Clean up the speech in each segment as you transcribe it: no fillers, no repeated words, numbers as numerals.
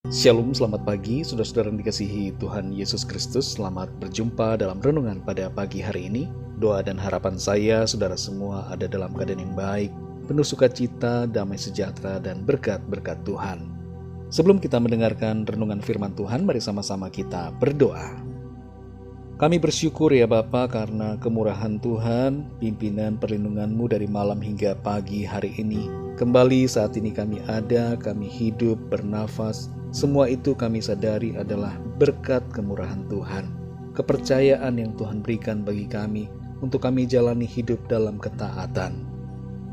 Shalom, selamat pagi, saudara-saudara yang dikasihi Tuhan Yesus Kristus. Selamat berjumpa dalam renungan pada pagi hari ini. Doa dan harapan saya, saudara semua ada dalam keadaan yang baik, penuh sukacita, damai sejahtera, dan berkat-berkat Tuhan. Sebelum kita mendengarkan renungan firman Tuhan, mari sama-sama kita berdoa. Kami bersyukur ya Bapa karena kemurahan Tuhan, pimpinan perlindungan-Mu dari malam hingga pagi hari ini. Kembali saat ini kami ada, kami hidup, bernafas. Semua itu kami sadari adalah berkat kemurahan Tuhan. Kepercayaan yang Tuhan berikan bagi kami untuk kami jalani hidup dalam ketaatan.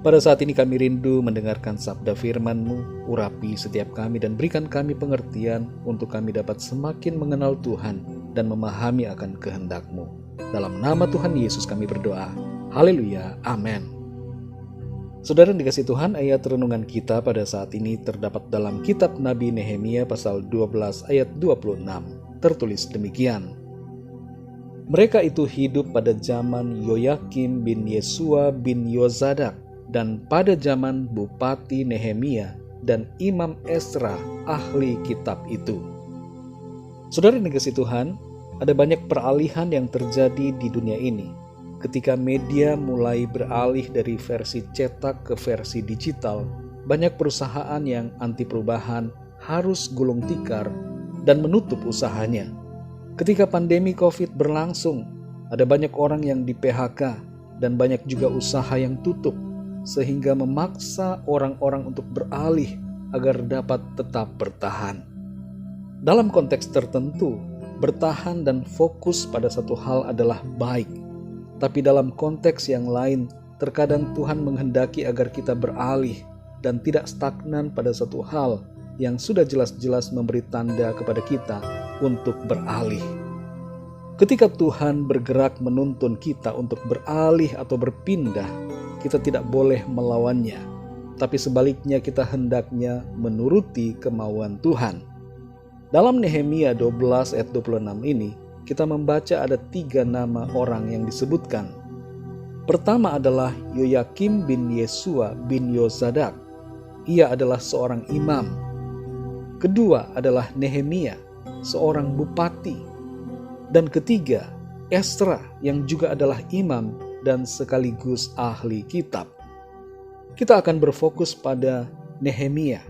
Pada saat ini kami rindu mendengarkan sabda firman-Mu, urapi setiap kami dan berikan kami pengertian untuk kami dapat semakin mengenal Tuhan dan memahami akan kehendak-Mu. Dalam nama Tuhan Yesus kami berdoa. Haleluya, amin. Saudara yang dikasihi Tuhan, ayat renungan kita pada saat ini terdapat dalam kitab Nabi Nehemia pasal 12 ayat 26. Tertulis demikian. Mereka itu hidup pada zaman Yoyakim bin Yesua bin Yozadak dan pada zaman Bupati Nehemia dan Imam Esra ahli kitab itu. Saudara yang dikasihi Tuhan, ada banyak peralihan yang terjadi di dunia ini. Ketika media mulai beralih dari versi cetak ke versi digital, banyak perusahaan yang anti perubahan harus gulung tikar dan menutup usahanya. Ketika pandemi COVID berlangsung, ada banyak orang yang di-PHK dan banyak juga usaha yang tutup, sehingga memaksa orang-orang untuk beralih agar dapat tetap bertahan. Dalam konteks tertentu, bertahan dan fokus pada satu hal adalah baik. Tapi dalam konteks yang lain, terkadang Tuhan menghendaki agar kita beralih dan tidak stagnan pada satu hal yang sudah jelas-jelas memberi tanda kepada kita untuk beralih. Ketika Tuhan bergerak menuntun kita untuk beralih atau berpindah, kita tidak boleh melawannya, tapi sebaliknya kita hendaknya menuruti kemauan Tuhan. Dalam Nehemia 12 ayat 26 ini, kita membaca ada 3 nama orang yang disebutkan. Pertama adalah Yoyakim bin Yesua bin Yozadak. Ia adalah seorang imam. Kedua adalah Nehemia, seorang bupati. Dan ketiga, Esra yang juga adalah imam dan sekaligus ahli kitab. Kita akan berfokus pada Nehemia.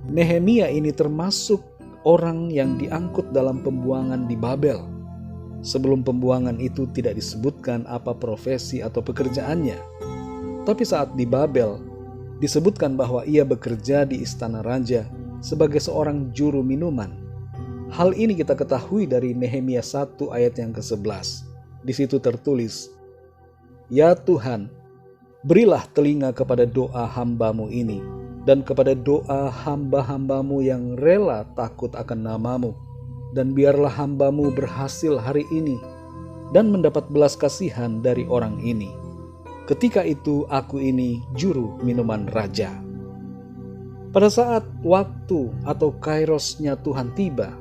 Nehemia ini termasuk orang yang diangkut dalam pembuangan di Babel. Sebelum pembuangan itu tidak disebutkan apa profesi atau pekerjaannya. Tapi saat di Babel, disebutkan bahwa ia bekerja di istana raja sebagai seorang juru minuman. Hal ini kita ketahui dari Nehemia 1 ayat yang ke-11. Di situ tertulis, "Ya Tuhan, berilah telinga kepada doa hamba-Mu ini, dan kepada doa hamba-hamba-Mu yang rela takut akan nama-Mu. Dan biarlah hamba-Mu berhasil hari ini, dan mendapat belas kasihan dari orang ini. Ketika itu aku ini juru minuman raja." Pada saat waktu atau kairosnya Tuhan tiba,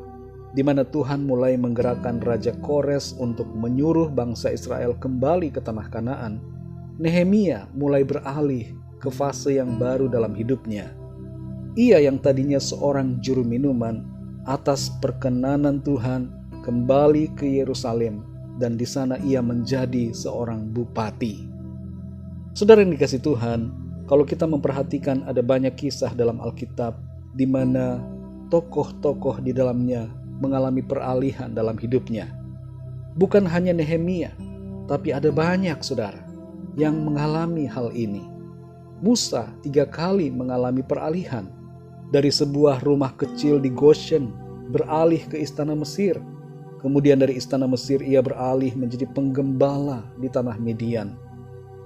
di mana Tuhan mulai menggerakkan Raja Kores untuk menyuruh bangsa Israel kembali ke tanah Kanaan, Nehemia mulai beralih ke fase yang baru dalam hidupnya. Ia yang tadinya seorang juru minuman, atas perkenanan Tuhan kembali ke Yerusalem dan di sana ia menjadi seorang bupati. Saudara yang dikasihi Tuhan, kalau kita memperhatikan ada banyak kisah dalam Alkitab di mana tokoh-tokoh di dalamnya mengalami peralihan dalam hidupnya. Bukan hanya Nehemia, tapi ada banyak saudara yang mengalami hal ini. Musa 3 kali mengalami peralihan. Dari sebuah rumah kecil di Goshen beralih ke istana Mesir. Kemudian dari istana Mesir ia beralih menjadi penggembala di tanah Midian.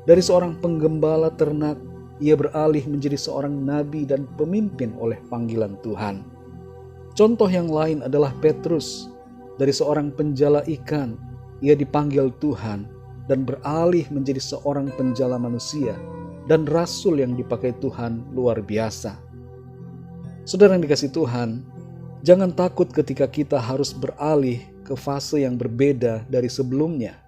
Dari seorang penggembala ternak ia beralih menjadi seorang nabi dan pemimpin oleh panggilan Tuhan. Contoh yang lain adalah Petrus. Dari seorang penjala ikan ia dipanggil Tuhan dan beralih menjadi seorang penjala manusia dan rasul yang dipakai Tuhan luar biasa. Saudara yang dikasihi Tuhan, jangan takut ketika kita harus beralih ke fase yang berbeda dari sebelumnya.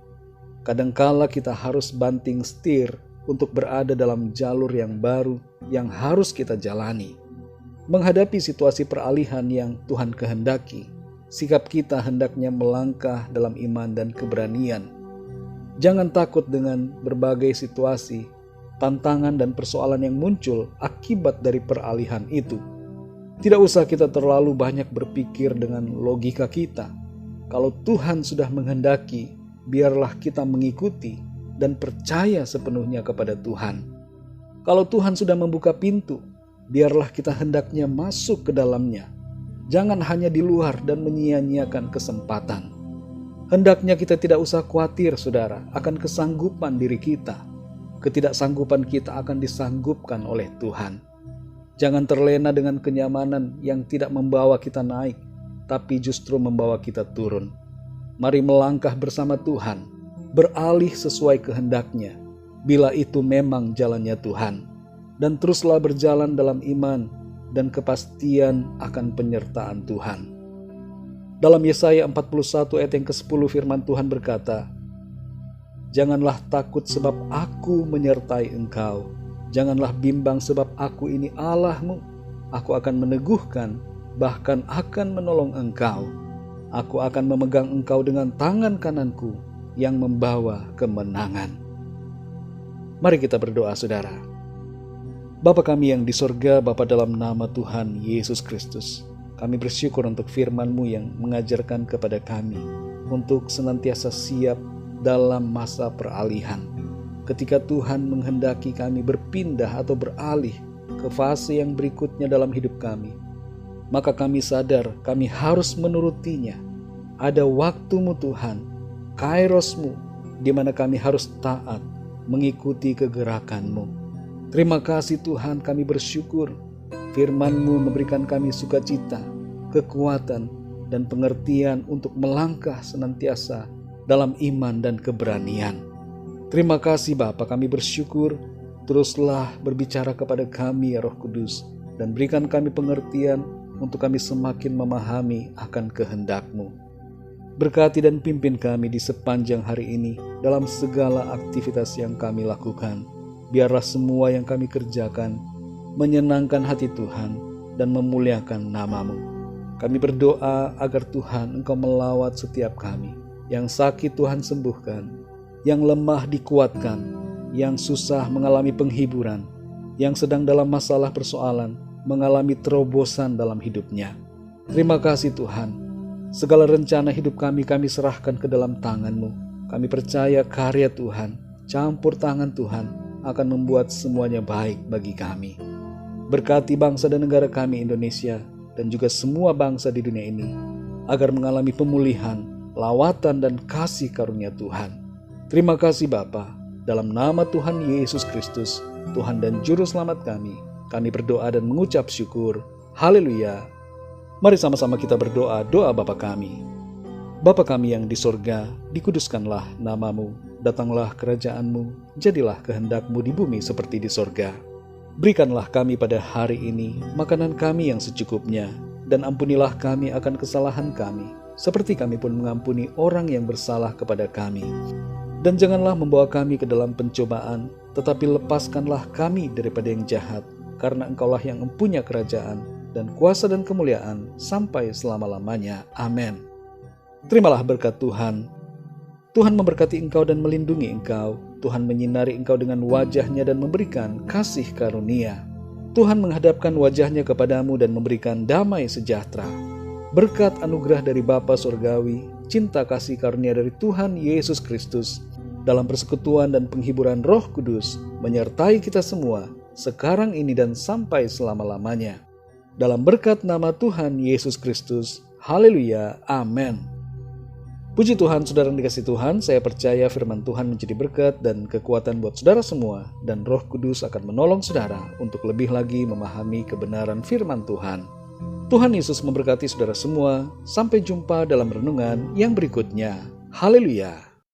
Kadangkala kita harus banting setir untuk berada dalam jalur yang baru yang harus kita jalani. menghadapi situasi peralihan yang Tuhan kehendaki, sikap kita hendaknya melangkah dalam iman dan keberanian. Jangan takut dengan berbagai situasi, tantangan dan persoalan yang muncul akibat dari peralihan itu. Tidak usah kita terlalu banyak berpikir dengan logika kita. Kalau Tuhan sudah menghendaki, biarlah kita mengikuti dan percaya sepenuhnya kepada Tuhan. Kalau Tuhan sudah membuka pintu, biarlah kita hendaknya masuk ke dalamnya. Jangan hanya di luar dan menyia-nyiakan kesempatan. Hendaknya kita tidak usah khawatir, saudara, akan kesanggupan diri kita. Ketidaksanggupan kita akan disanggupkan oleh Tuhan. Jangan terlena dengan kenyamanan yang tidak membawa kita naik, tapi justru membawa kita turun. Mari melangkah bersama Tuhan, beralih sesuai kehendak-Nya, bila itu memang jalannya Tuhan. Dan teruslah berjalan dalam iman dan kepastian akan penyertaan Tuhan. Dalam Yesaya 41 ayat yang ke-10 firman Tuhan berkata, "Janganlah takut sebab Aku menyertai engkau. Janganlah bimbang sebab Aku ini Allahmu. Aku akan meneguhkan, bahkan akan menolong engkau. Aku akan memegang engkau dengan tangan kananku yang membawa kemenangan." Mari kita berdoa, saudara. Bapa kami yang di sorga, Bapa, dalam nama Tuhan Yesus Kristus, kami bersyukur untuk firman-Mu yang mengajarkan kepada kami untuk senantiasa siap dalam masa peralihan. Ketika Tuhan menghendaki kami berpindah atau beralih ke fase yang berikutnya dalam hidup kami, maka kami sadar kami harus menurutinya. Ada waktu-Mu Tuhan, kairos-Mu, di mana kami harus taat mengikuti kegerakan-Mu. Terima kasih Tuhan, kami bersyukur firman-Mu memberikan kami sukacita, kekuatan, dan pengertian untuk melangkah senantiasa dalam iman dan keberanian. Terima kasih Bapa, kami bersyukur. Teruslah berbicara kepada kami ya Roh Kudus, dan berikan kami pengertian untuk kami semakin memahami akan kehendak-Mu. Berkati dan pimpin kami di sepanjang hari ini dalam segala aktivitas yang kami lakukan. Biarlah semua yang kami kerjakan menyenangkan hati Tuhan dan memuliakan nama-Mu. Kami berdoa agar Tuhan Engkau melawat setiap kami. Yang sakit Tuhan sembuhkan, yang lemah dikuatkan, yang susah mengalami penghiburan, yang sedang dalam masalah persoalan mengalami terobosan dalam hidupnya. Terima kasih Tuhan. Segala rencana hidup kami serahkan ke dalam tangan-Mu. Kami percaya karya Tuhan, campur tangan Tuhan akan membuat semuanya baik bagi kami. Berkati bangsa dan negara kami Indonesia dan juga semua bangsa di dunia ini agar mengalami pemulihan, lawatan dan kasih karunia Tuhan. Terima kasih Bapa, dalam nama Tuhan Yesus Kristus, Tuhan dan Juru Selamat kami berdoa dan mengucap syukur. Haleluya. Mari sama-sama kita berdoa doa Bapa kami. Bapa kami yang di sorga, dikuduskanlah nama-Mu, datanglah kerajaan-Mu, jadilah kehendak-Mu di bumi seperti di sorga. Berikanlah kami pada hari ini makanan kami yang secukupnya, dan ampunilah kami akan kesalahan kami, seperti kami pun mengampuni orang yang bersalah kepada kami. Dan janganlah membawa kami ke dalam pencobaan, tetapi lepaskanlah kami daripada yang jahat, karena Engkaulah yang mempunyai kerajaan, dan kuasa dan kemuliaan, sampai selama-lamanya. Amin. Terimalah berkat Tuhan. Tuhan memberkati engkau dan melindungi engkau. Tuhan menyinari engkau dengan wajah-Nya dan memberikan kasih karunia. Tuhan menghadapkan wajah-Nya kepadamu dan memberikan damai sejahtera. Berkat anugerah dari Bapa Surgawi, cinta kasih karunia dari Tuhan Yesus Kristus, dalam persekutuan dan penghiburan Roh Kudus, menyertai kita semua, sekarang ini dan sampai selama-lamanya. Dalam berkat nama Tuhan Yesus Kristus. Haleluya. Amin. Puji Tuhan, saudara yang dikasihi Tuhan, saya percaya firman Tuhan menjadi berkat dan kekuatan buat saudara semua, dan Roh Kudus akan menolong saudara untuk lebih lagi memahami kebenaran firman Tuhan. Tuhan Yesus memberkati saudara semua. Sampai jumpa dalam renungan yang berikutnya. Haleluya.